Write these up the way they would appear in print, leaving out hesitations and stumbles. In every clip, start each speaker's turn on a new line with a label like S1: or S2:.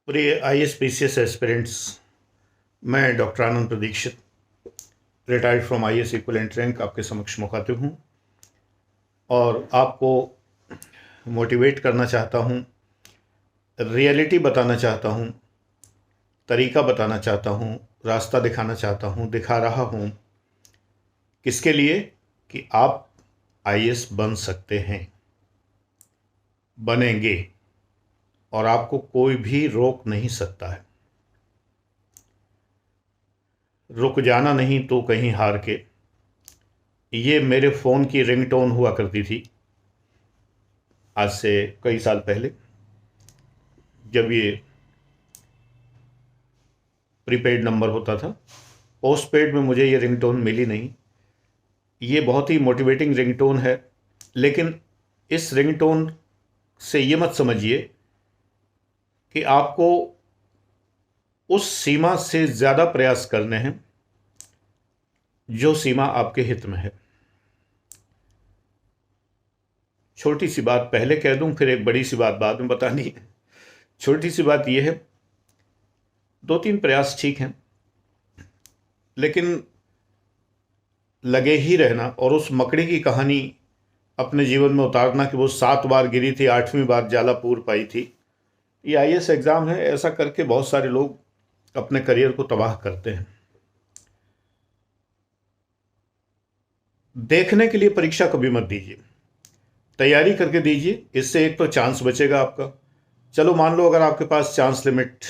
S1: प्रिय IAS-PCS aspirants, मैं doctor Anand Pradikshit, retired from IAS equivalent rank, आपके समक्ष मुखातिब हूँ और आपको मोटिवेट करना चाहता हूँ, रियलिटी बताना चाहता हूँ, तरीका बताना चाहता हूँ, रास्ता दिखाना चाहता हूँ, दिखा रहा हूँ। किसके लिए? कि आप IAS बन सकते हैं, बनेंगे और आपको कोई भी रोक नहीं सकता है। रुक जाना नहीं तो कहीं हार के, ये मेरे फ़ोन की रिंगटोन हुआ करती थी आज से कई साल पहले, जब ये प्रीपेड नंबर होता था। पोस्टपेड में मुझे ये रिंगटोन मिली नहीं। ये बहुत ही मोटिवेटिंग रिंगटोन है, लेकिन इस रिंगटोन से ये मत समझिए कि आपको उस सीमा से ज़्यादा प्रयास करने हैं जो सीमा आपके हित में है। छोटी सी बात पहले कह दूं, फिर एक बड़ी सी बात बाद में बतानी है। छोटी सी बात यह है, 2-3 प्रयास ठीक हैं, लेकिन लगे ही रहना और उस मकड़ी की कहानी अपने जीवन में उतारना कि वो 7 बार गिरी थी, 8वीं बार जाला पूर पाई थी। ये IAS एग्ज़ाम है। ऐसा करके बहुत सारे लोग अपने करियर को तबाह करते हैं। देखने के लिए परीक्षा कभी मत दीजिए, तैयारी करके दीजिए। इससे एक तो चांस बचेगा आपका। चलो मान लो अगर आपके पास चांस लिमिट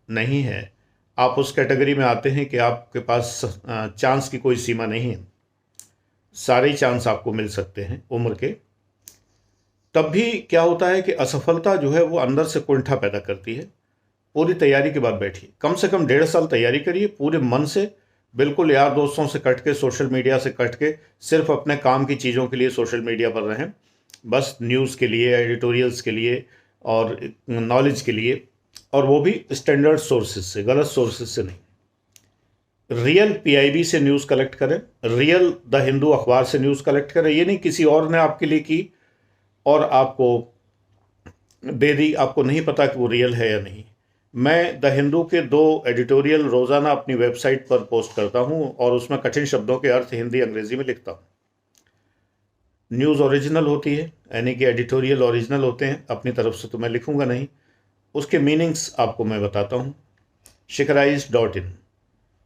S1: नहीं है, आप उस कैटेगरी में आते हैं कि आपके पास चांस की कोई सीमा नहीं है, सारे चांस आपको मिल सकते हैं उम्र के, तब भी क्या होता है कि असफलता जो है वो अंदर से कुंठा पैदा करती है। पूरी तैयारी के बाद बैठिए, कम से कम 1.5 साल तैयारी करिए पूरे मन से, बिल्कुल यार दोस्तों से कट के, सोशल मीडिया से कट के, सिर्फ अपने काम की चीज़ों के लिए सोशल मीडिया पर रहें, बस न्यूज़ के लिए, एडिटोरियल्स के लिए और नॉलेज के लिए, और वो भी स्टैंडर्ड सोर्सेज से, गलत सोर्सेज से नहीं। रियल PIB से न्यूज़ कलेक्ट करें, रियल द हिंदू अखबार से न्यूज़ कलेक्ट करें। ये नहीं किसी और ने आपके लिए की और आपको दे दी, आपको नहीं पता कि वो रियल है या नहीं। मैं द हिंदू के 2 एडिटोरियल रोज़ाना अपनी वेबसाइट पर पोस्ट करता हूँ और उसमें कठिन शब्दों के अर्थ हिंदी अंग्रेजी में लिखता हूँ। न्यूज़ ओरिजिनल होती है, यानी कि एडिटोरियल ओरिजिनल होते हैं, अपनी तरफ से तो मैं लिखूँगा नहीं, उसके मीनिंग्स आपको मैं बताता हूँ। शिखराइज.in,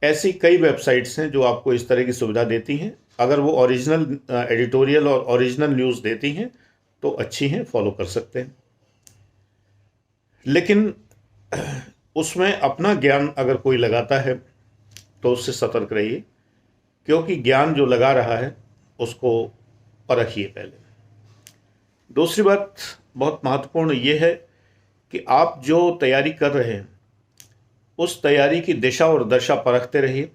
S1: ऐसी कई वेबसाइट्स हैं जो आपको इस तरह की सुविधा देती हैं। अगर वो ओरिजिनल एडिटोरियल और ओरिजिनल न्यूज़ देती हैं तो अच्छी हैं, फॉलो कर सकते हैं। लेकिन उसमें अपना ज्ञान अगर कोई लगाता है तो उससे सतर्क रहिए, क्योंकि ज्ञान जो लगा रहा है उसको परखिए पहले। दूसरी बात बहुत महत्वपूर्ण ये है कि आप जो तैयारी कर रहे हैं उस तैयारी की दिशा और दशा परखते रहिए।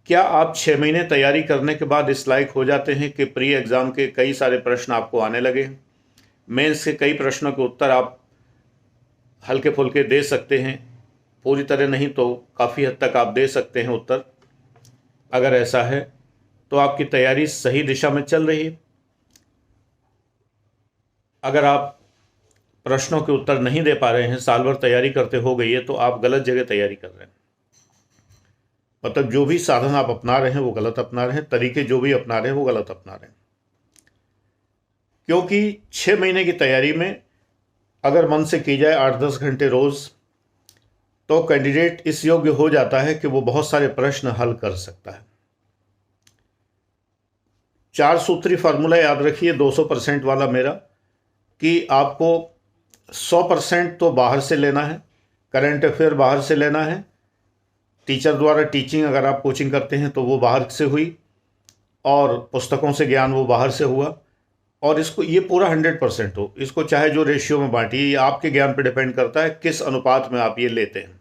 S1: क्या आप 6 महीने तैयारी करने के बाद इस लायक हो जाते हैं कि प्री एग्ज़ाम के कई सारे प्रश्न आपको आने लगे, मेंस के कई प्रश्नों के उत्तर आप हल्के फुल्के दे सकते हैं, पूरी तरह नहीं तो काफ़ी हद तक आप दे सकते हैं उत्तर? अगर ऐसा है तो आपकी तैयारी सही दिशा में चल रही है। अगर आप प्रश्नों के उत्तर नहीं दे पा रहे हैं, साल भर तैयारी करते हो गई है, तो आप गलत जगह तैयारी कर रहे हैं। मतलब जो भी साधन आप अपना रहे हैं वो गलत अपना रहे हैं, तरीके जो भी अपना रहे हैं वो गलत अपना रहे हैं। क्योंकि 6 महीने की तैयारी में अगर मन से की जाए 8-10 घंटे रोज़, तो कैंडिडेट इस योग्य हो जाता है कि वो बहुत सारे प्रश्न हल कर सकता है। 4 सूत्री फार्मूला याद रखिए, 200% वाला मेरा, कि आपको 100% तो बाहर से लेना है, करंट अफेयर बाहर से लेना है, टीचर द्वारा टीचिंग अगर आप कोचिंग करते हैं तो वो बाहर से हुई, और पुस्तकों से ज्ञान वो बाहर से हुआ, और इसको ये पूरा 100% हो। इसको चाहे जो रेशियो में बांटिए, ये आपके ज्ञान पर डिपेंड करता है किस अनुपात में आप ये लेते हैं।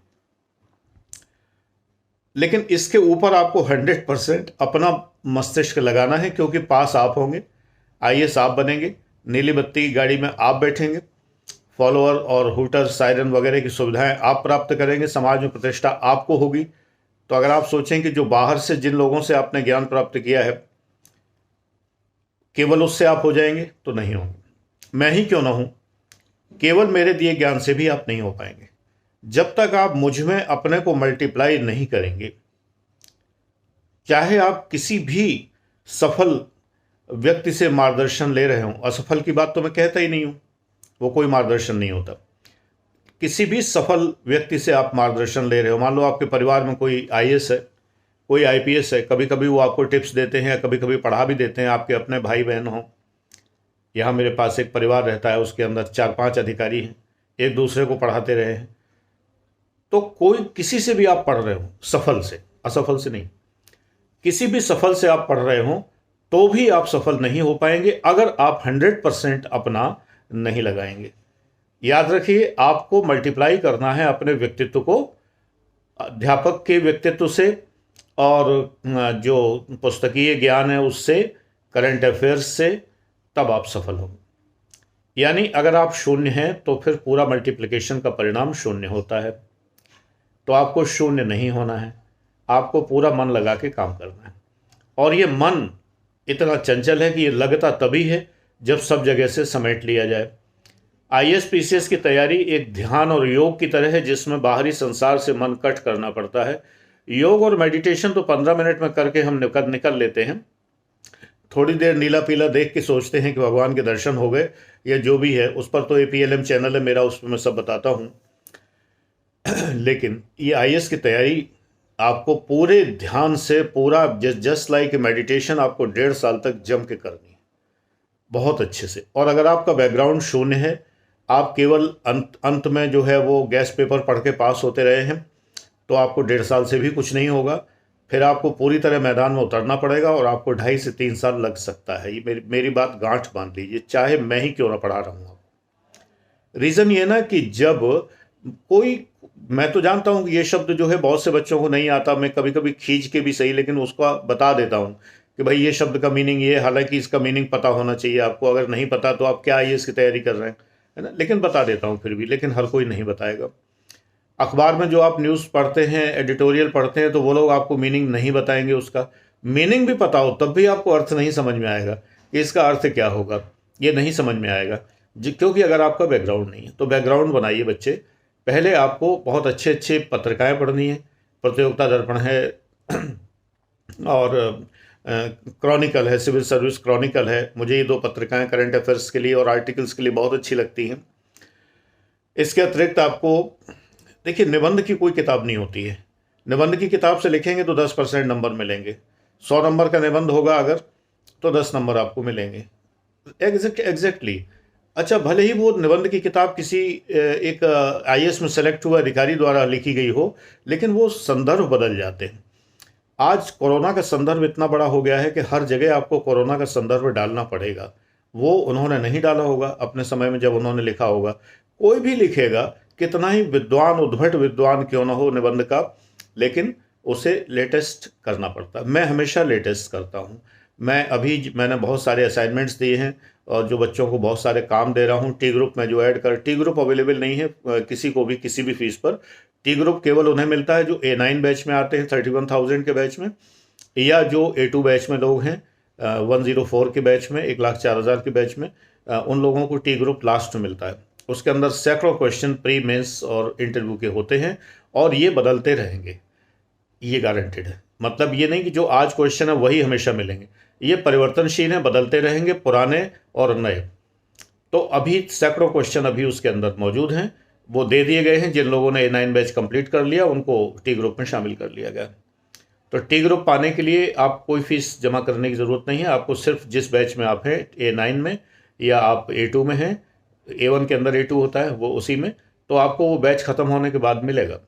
S1: लेकिन इसके ऊपर आपको 100% अपना मस्तिष्क लगाना है, क्योंकि पास आप होंगे, IAS आप बनेंगे, नीली बत्ती की गाड़ी में आप बैठेंगे, फॉलोअर और हुटर सायरन वगैरह की सुविधाएं आप प्राप्त करेंगे, समाज में प्रतिष्ठा आपको होगी। तो अगर आप सोचें कि जो बाहर से जिन लोगों से आपने ज्ञान प्राप्त किया है केवल उससे आप हो जाएंगे, तो नहीं होंगे। मैं ही क्यों ना हूं, केवल मेरे दिए ज्ञान से भी आप नहीं हो पाएंगे। जब तक आप मुझ में अपने को मल्टीप्लाई नहीं करेंगे, चाहे आप किसी भी सफल व्यक्ति से मार्गदर्शन ले रहे हो, असफल की बात तो मैं कहता ही नहीं हूं, वो कोई मार्गदर्शन नहीं होता। किसी भी सफल व्यक्ति से आप मार्गदर्शन ले रहे हो, मान लो आपके परिवार में कोई आईएएस है, कोई आईपीएस है, कभी कभी वो आपको टिप्स देते हैं, कभी कभी पढ़ा भी देते हैं, आपके अपने भाई बहन हो। यहाँ मेरे पास एक परिवार रहता है, उसके अंदर 4-5 अधिकारी हैं, एक दूसरे को पढ़ाते रहे हैं। तो कोई किसी से भी आप पढ़ रहे हो, सफल से, असफल से नहीं, किसी भी सफल से आप पढ़ रहे हो, तो भी आप सफल नहीं हो पाएंगे अगर आप 100% अपना नहीं लगाएंगे। याद रखिए, आपको मल्टीप्लाई करना है अपने व्यक्तित्व को अध्यापक के व्यक्तित्व से, और जो पुस्तकीय ज्ञान है उससे, करंट अफेयर्स से, तब आप सफल होंगे। यानी अगर आप शून्य हैं तो फिर पूरा मल्टीप्लिकेशन का परिणाम शून्य होता है। तो आपको शून्य नहीं होना है, आपको पूरा मन लगा के काम करना है। और ये मन इतना चंचल है कि ये लगता तभी है जब सब जगह से समेट लिया जाए। आईएएस पीसीएस की तैयारी एक ध्यान और योग की तरह है, जिसमें बाहरी संसार से मन कट करना पड़ता है। योग और मेडिटेशन तो 15 मिनट में करके हम निकल लेते हैं। थोड़ी देर नीला पीला देख के सोचते हैं कि भगवान के दर्शन हो गए, या जो भी है। उस पर तो APLM चैनल है मेरा, उस पर मैं सब बताता हूँ। लेकिन ये आईएएस की तैयारी आपको पूरे ध्यान से, पूरा जस्ट लाइक मेडिटेशन, आपको 1.5 साल तक जम के करनी है, बहुत अच्छे से। और अगर आपका बैकग्राउंड शून्य है, आप केवल अंत में जो है वो गैस पेपर पढ़ के पास होते रहे हैं, तो आपको 1.5 साल से भी कुछ नहीं होगा। फिर आपको पूरी तरह मैदान में उतरना पड़ेगा, और आपको 2.5 से 3 साल लग सकता है। ये मेरी बात गांठ बांध लीजिए, चाहे मैं ही क्यों ना पढ़ा रहा हूँ। रीज़न ये ना कि जब कोई, मैं तो जानता हूँ कि ये शब्द जो है बहुत से बच्चों को नहीं आता, मैं कभी कभी खींच के भी सही, लेकिन उसको बता देता हूँ कि भाई ये शब्द का मीनिंग ये, हालांकि इसका मीनिंग पता होना चाहिए आपको। अगर नहीं पता तो आप क्या आईएएस की तैयारी कर रहे हैं, है ना। लेकिन बता देता हूँ फिर भी, लेकिन हर कोई नहीं बताएगा। अखबार में जो आप न्यूज़ पढ़ते हैं, एडिटोरियल पढ़ते हैं, तो वो लोग आपको मीनिंग नहीं बताएंगे। उसका मीनिंग भी पता हो तब भी आपको अर्थ नहीं समझ में आएगा कि इसका अर्थ क्या होगा, ये नहीं समझ में आएगा क्योंकि अगर आपका बैकग्राउंड नहीं है। तो बैकग्राउंड बनाइए बच्चे। पहले आपको बहुत अच्छे अच्छे पत्रिकाएं पढ़नी है, प्रतियोगिता दर्पण है और क्रॉनिकल है, सिविल सर्विस क्रॉनिकल है। मुझे ये 2 पत्रिकाएं करंट अफेयर्स के लिए और आर्टिकल्स के लिए बहुत अच्छी लगती हैं। इसके अतिरिक्त आपको देखिए, निबंध की कोई किताब नहीं होती है। निबंध की किताब से लिखेंगे तो 10% नंबर मिलेंगे। 100 नंबर का निबंध होगा अगर, तो 10 नंबर आपको मिलेंगे। एग्जैक्टली। अच्छा, भले ही वो निबंध की किताब किसी एक आईएएस में सेलेक्ट हुआ अधिकारी द्वारा लिखी गई हो, लेकिन वो संदर्भ बदल जाते हैं। आज कोरोना का संदर्भ इतना बड़ा हो गया है कि हर जगह आपको कोरोना का संदर्भ डालना पड़ेगा। वो उन्होंने नहीं डाला होगा अपने समय में जब उन्होंने लिखा होगा। कोई भी लिखेगा, कितना ही विद्वान, उद्भट विद्वान क्यों ना हो निबंध का, लेकिन उसे लेटेस्ट करना पड़ता है। मैं हमेशा लेटेस्ट करता हूँ। मैंने बहुत सारे असाइनमेंट्स दिए हैं, और जो बच्चों को बहुत सारे काम दे रहा हूँ। टी ग्रुप में जो ऐड कर, टी ग्रुप अवेलेबल नहीं है किसी को भी किसी भी फीस पर। टी ग्रुप केवल उन्हें मिलता है जो A9 बैच में आते हैं 31,000 के बैच में, या जो A2 बैच में लोग हैं 104 के बैच में, 1,04,000 के बैच में। उन लोगों को टी ग्रुप लास्ट में मिलता है। उसके अंदर सैकड़ों क्वेश्चन प्री मेंस और इंटरव्यू के होते हैं, और ये बदलते रहेंगे, ये गारंटेड है। मतलब ये नहीं कि जो आज क्वेश्चन है वही हमेशा मिलेंगे, ये परिवर्तनशील है, बदलते रहेंगे, पुराने और नए। तो अभी सैकड़ों क्वेश्चन अभी उसके अंदर मौजूद हैं, वो दे दिए गए हैं। जिन लोगों ने A9 बैच कंप्लीट कर लिया उनको टी ग्रुप में शामिल कर लिया गया। तो टी ग्रुप पाने के लिए आप कोई फीस जमा करने की ज़रूरत नहीं है। आपको सिर्फ जिस बैच में आप हैं, A9 में, या आप A2 में हैं, A1 के अंदर A2 होता है, वो उसी में, तो आपको वो बैच ख़त्म होने के बाद मिलेगा।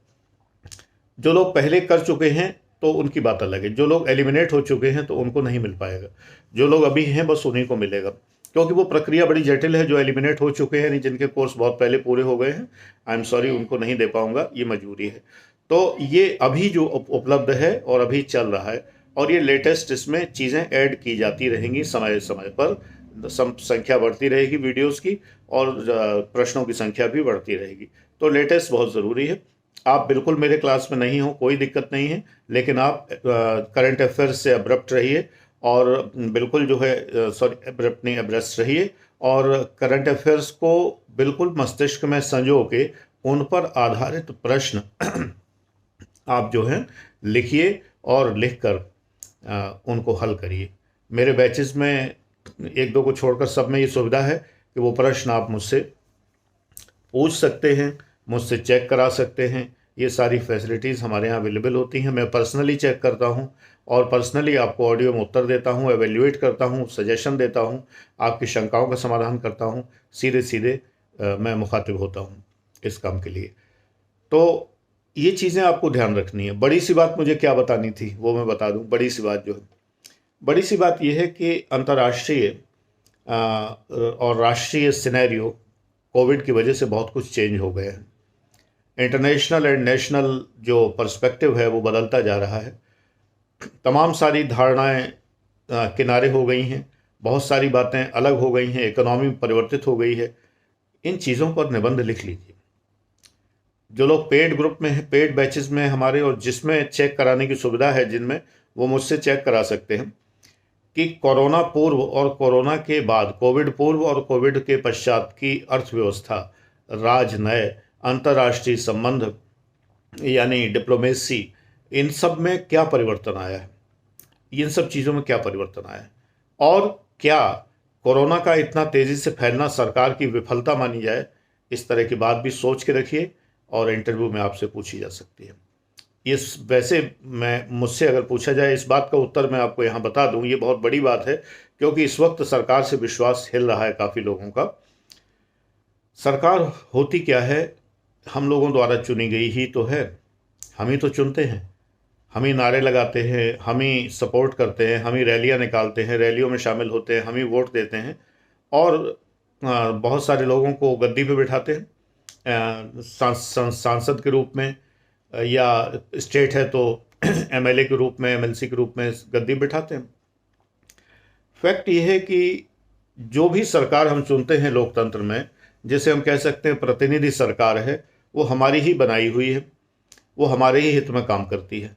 S1: जो लोग पहले कर चुके हैं तो उनकी बात अलग है, जो लोग एलिमिनेट हो चुके हैं तो उनको नहीं मिल पाएगा। जो लोग अभी हैं बस उन्हीं को मिलेगा, क्योंकि वो प्रक्रिया बड़ी जटिल है। जो एलिमिनेट हो चुके हैं, जिनके कोर्स बहुत पहले पूरे हो गए हैं, आई एम सॉरी, उनको नहीं दे पाऊंगा, ये मजबूरी है। तो ये अभी जो उपलब्ध है और अभी चल रहा है, और ये लेटेस्ट इसमें चीज़ें ऐड की जाती रहेंगी समय समय पर। संख्या बढ़ती रहेगी वीडियोस की, और प्रश्नों की संख्या भी बढ़ती रहेगी। तो लेटेस्ट बहुत ज़रूरी है। आप बिल्कुल मेरे क्लास में नहीं हो, कोई दिक्कत नहीं है, लेकिन आप करंट अफेयर्स से अब्रप्ट रहिए, और बिल्कुल जो है अब्रप्ट नहीं, अब्रेस्ट रहिए, और करंट अफेयर्स को बिल्कुल मस्तिष्क में संजो के उन पर आधारित प्रश्न आप जो हैं लिखिए और लिखकर उनको हल करिए। मेरे बैचेस में एक दो को छोड़कर सब में ये सुविधा है कि वो प्रश्न आप मुझसे पूछ सकते हैं, मुझसे चेक करा सकते हैं। ये सारी फैसिलिटीज़ हमारे यहाँ अवेलेबल होती हैं। मैं पर्सनली चेक करता हूँ और पर्सनली आपको ऑडियो में उत्तर देता हूँ, एवेल्युएट करता हूँ, सजेशन देता हूँ, आपकी शंकाओं का समाधान करता हूँ। सीधे सीधे मैं मुखातिब होता हूँ इस काम के लिए। तो ये चीज़ें आपको ध्यान रखनी है। बड़ी सी बात मुझे क्या बतानी थी वो मैं बता दूँ। बड़ी सी बात जो है, बड़ी सी बात यह है कि अंतर्राष्ट्रीय और राष्ट्रीय सिनेरियो कोविड की वजह से बहुत कुछ चेंज हो गए हैं। इंटरनेशनल एंड नेशनल जो पर्सपेक्टिव है वो बदलता जा रहा है। तमाम सारी धारणाएं किनारे हो गई हैं, बहुत सारी बातें अलग हो गई हैं, इकोनॉमी परिवर्तित हो गई है। इन चीज़ों पर निबंध लिख लीजिए। जो लोग पेड ग्रुप में हैं, पेड बैचेस में हमारे, और जिसमें चेक कराने की सुविधा है, जिनमें वो मुझसे चेक करा सकते हैं कि कोरोना पूर्व और कोरोना के बाद, कोविड पूर्व और कोविड के पश्चात की अर्थव्यवस्था, राजनय, अंतर्राष्ट्रीय संबंध यानी डिप्लोमेसी, इन सब में क्या परिवर्तन आया है, इन सब चीज़ों में क्या परिवर्तन आया है, और क्या कोरोना का इतना तेज़ी से फैलना सरकार की विफलता मानी जाए। इस तरह की बात भी सोच के रखिए और इंटरव्यू में आपसे पूछी जा सकती है। इस वैसे मैं मुझसे अगर पूछा जाए, इस बात का उत्तर मैं आपको यहाँ बता दूँ, ये बहुत बड़ी बात है, क्योंकि इस वक्त सरकार से विश्वास हिल रहा है काफ़ी लोगों का। सरकार होती क्या है, हम लोगों द्वारा चुनी गई ही तो है। हम ही तो चुनते हैं, हम ही नारे लगाते हैं, हम ही सपोर्ट करते हैं, हम ही रैलियां निकालते हैं, रैलियों में शामिल होते हैं, हम ही वोट देते हैं और बहुत सारे लोगों को गद्दी पे बिठाते हैं, सांसद के रूप में, या स्टेट है तो एमएलए के रूप में, एमएलसी के रूप में गद्दी बिठाते हैं। फैक्ट ये है कि जो भी सरकार हम चुनते हैं लोकतंत्र में, जिसे हम कह सकते हैं प्रतिनिधि सरकार है, वो हमारी ही बनाई हुई है, वो हमारे ही हित में काम करती है।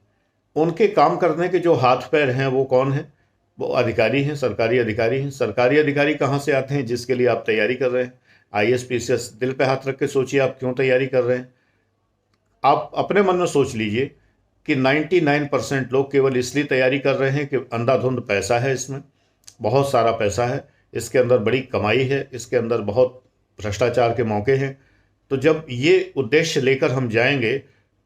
S1: उनके काम करने के जो हाथ पैर हैं वो कौन है? वो अधिकारी हैं, सरकारी अधिकारी हैं। सरकारी अधिकारी कहाँ से आते हैं? जिसके लिए आप तैयारी कर रहे हैं। आईएएस पीसीएस दिल पे हाथ रख के सोचिए, आप क्यों तैयारी कर रहे हैं। आप अपने मन में सोच लीजिए कि 99% लोग केवल इसलिए तैयारी कर रहे हैं कि अंधाधुंध पैसा है, इसमें बहुत सारा पैसा है, इसके अंदर बड़ी कमाई है, इसके अंदर बहुत भ्रष्टाचार के मौके हैं। तो जब ये उद्देश्य लेकर हम जाएंगे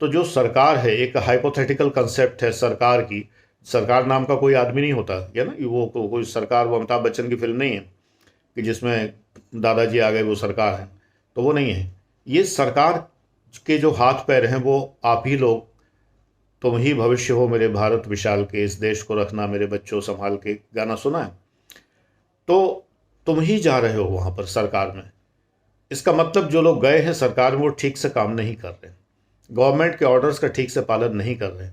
S1: तो जो सरकार है, एक हाइपोथेटिकल कंसेप्ट है सरकार की। सरकार नाम का कोई आदमी नहीं होता है ना, वो कोई सरकार, वो अमिताभ बच्चन की फिल्म नहीं है कि जिसमें दादाजी आ गए वो सरकार है, तो वो नहीं है। ये सरकार के जो हाथ पैर हैं वो आप ही लोग, तुम ही भविष्य हो मेरे भारत विशाल के, इस देश को रखना मेरे बच्चों संभाल के, गाना सुना है। तो तुम ही जा रहे हो वहाँ पर सरकार में। इसका मतलब जो लोग गए हैं सरकार में वो ठीक से काम नहीं कर रहे, गवर्नमेंट के ऑर्डर्स का ठीक से पालन नहीं कर रहे,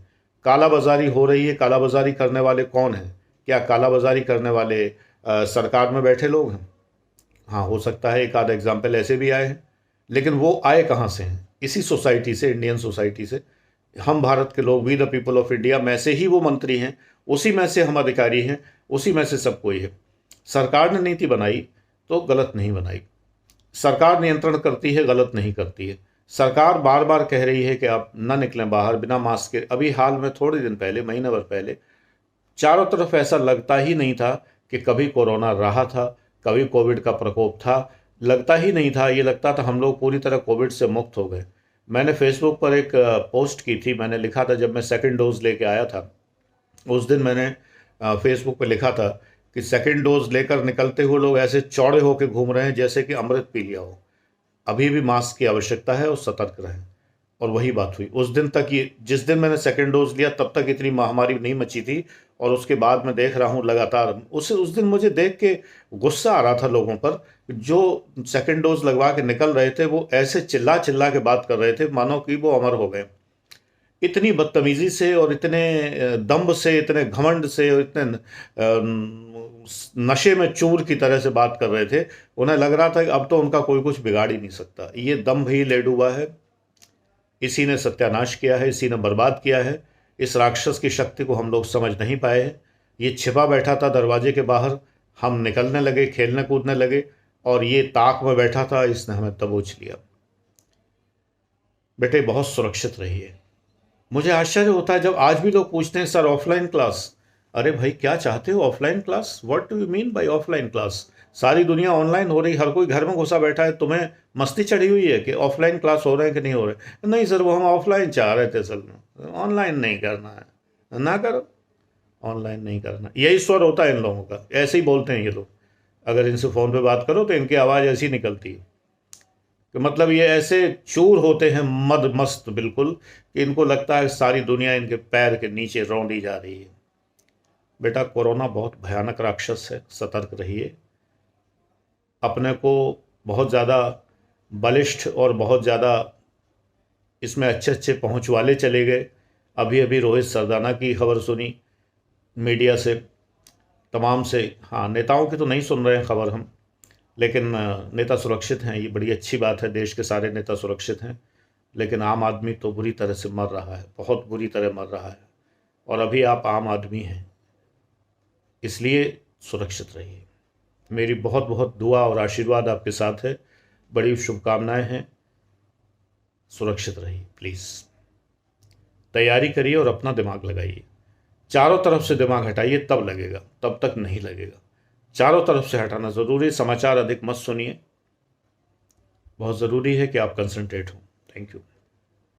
S1: कालाबाजारी हो रही है। कालाबाजारी करने वाले कौन हैं? क्या कालाबाजारी करने वाले सरकार में बैठे लोग हैं? हाँ, हो सकता है एक आध एग्जाम्पल ऐसे भी आए हैं, लेकिन वो आए कहाँ से हैं? इसी सोसाइटी से, इंडियन सोसाइटी से। हम भारत के लोग, we the people of India में से ही वो मंत्री हैं, उसी में से हम अधिकारी हैं, उसी में से सब कोई है। सरकार ने नीति बनाई तो गलत नहीं बनाई, सरकार नियंत्रण करती है, गलत नहीं करती है। सरकार बार बार कह रही है कि आप ना निकलें बाहर बिना मास्क के। अभी हाल में थोड़े दिन पहले, महीने भर पहले, चारों तरफ ऐसा लगता ही नहीं था कि कभी कोरोना रहा था, कभी कोविड का प्रकोप था, लगता ही नहीं था। ये लगता था हम लोग पूरी तरह कोविड से मुक्त हो गए। मैंने फेसबुक पर एक पोस्ट की थी, मैंने लिखा था, जब मैं सेकंड डोज लेके आया था उस दिन मैंने फेसबुक पर लिखा था कि सेकंड डोज लेकर निकलते हुए लोग ऐसे चौड़े होकर घूम रहे हैं जैसे कि अमृत पी लिया हो। अभी भी मास्क की आवश्यकता है और सतर्क रहें। और वही बात हुई उस दिन तक। ये जिस दिन मैंने सेकंड डोज लिया तब तक इतनी महामारी नहीं मची थी, और उसके बाद मैं देख रहा हूँ लगातार। उस दिन मुझे देख के गुस्सा आ रहा था लोगों पर, जो सेकंड डोज लगवा के निकल रहे थे वो ऐसे चिल्ला चिल्ला के बात कर रहे थे मानो कि वो अमर हो गए। इतनी बदतमीजी से और इतने दम्भ से, इतने घमंड से और इतने नशे में चूर की तरह से बात कर रहे थे। उन्हें लग रहा था कि अब तो उनका कोई कुछ बिगाड़ ही नहीं सकता। ये दम्भ ही ले डूबा है, इसी ने सत्यानाश किया है, इसी ने बर्बाद किया है। इस राक्षस की शक्ति को हम लोग समझ नहीं पाए हैं। ये छिपा बैठा था दरवाजे के बाहर, हम निकलने लगे, खेलने कूदने लगे, और ये ताक में बैठा था, इसने हमें दबोच लिया। बेटे बहुत सुरक्षित रहिए। मुझे आश्चर्य होता है जब आज भी लोग पूछते हैं सर ऑफलाइन क्लास। अरे भाई क्या चाहते हो offline class? What do you mean by offline class? सारी दुनिया ऑनलाइन हो रही, हर कोई घर में घुसा बैठा है, तुम्हें मस्ती चढ़ी हुई है कि ऑफलाइन क्लास हो रहे हैं कि नहीं हो रहे? नहीं सर वो हम ऑफलाइन चाह रहे थे, असल में ऑनलाइन नहीं करना है। ना करो, ऑनलाइन नहीं करना। यही स्वर होता है इन लोगों का, ऐसे ही बोलते हैं ये लोग। अगर इनसे फ़ोन पे बात करो तो इनकी आवाज़ ऐसी निकलती है कि मतलब ये ऐसे चूर होते हैं, मद मस्त बिल्कुल, कि इनको लगता है सारी दुनिया इनके पैर के नीचे रौंदी जा रही है। बेटा कोरोना बहुत भयानक राक्षस है, सतर्क रहिए। अपने को बहुत ज़्यादा बलिष्ठ और बहुत ज़्यादा इसमें अच्छे अच्छे पहुंच वाले चले गए। अभी अभी रोहित सरदाना की खबर सुनी मीडिया से, तमाम से। हाँ, नेताओं की तो नहीं सुन रहे हैं खबर हम, लेकिन नेता सुरक्षित हैं, ये बड़ी अच्छी बात है। देश के सारे नेता सुरक्षित हैं, लेकिन आम आदमी तो बुरी तरह से मर रहा है, बहुत बुरी तरह मर रहा है। और अभी आप आम आदमी हैं, इसलिए सुरक्षित रहिए। मेरी बहुत बहुत दुआ और आशीर्वाद आपके साथ है, बड़ी शुभकामनाएं हैं। सुरक्षित रहिए प्लीज़। तैयारी करिए और अपना दिमाग लगाइए। चारों तरफ से दिमाग हटाइए, तब लगेगा, तब तक नहीं लगेगा। चारों तरफ से हटाना ज़रूरी। समाचार अधिक मत सुनिए, बहुत ज़रूरी है कि आप कंसंट्रेट हों। Thank you.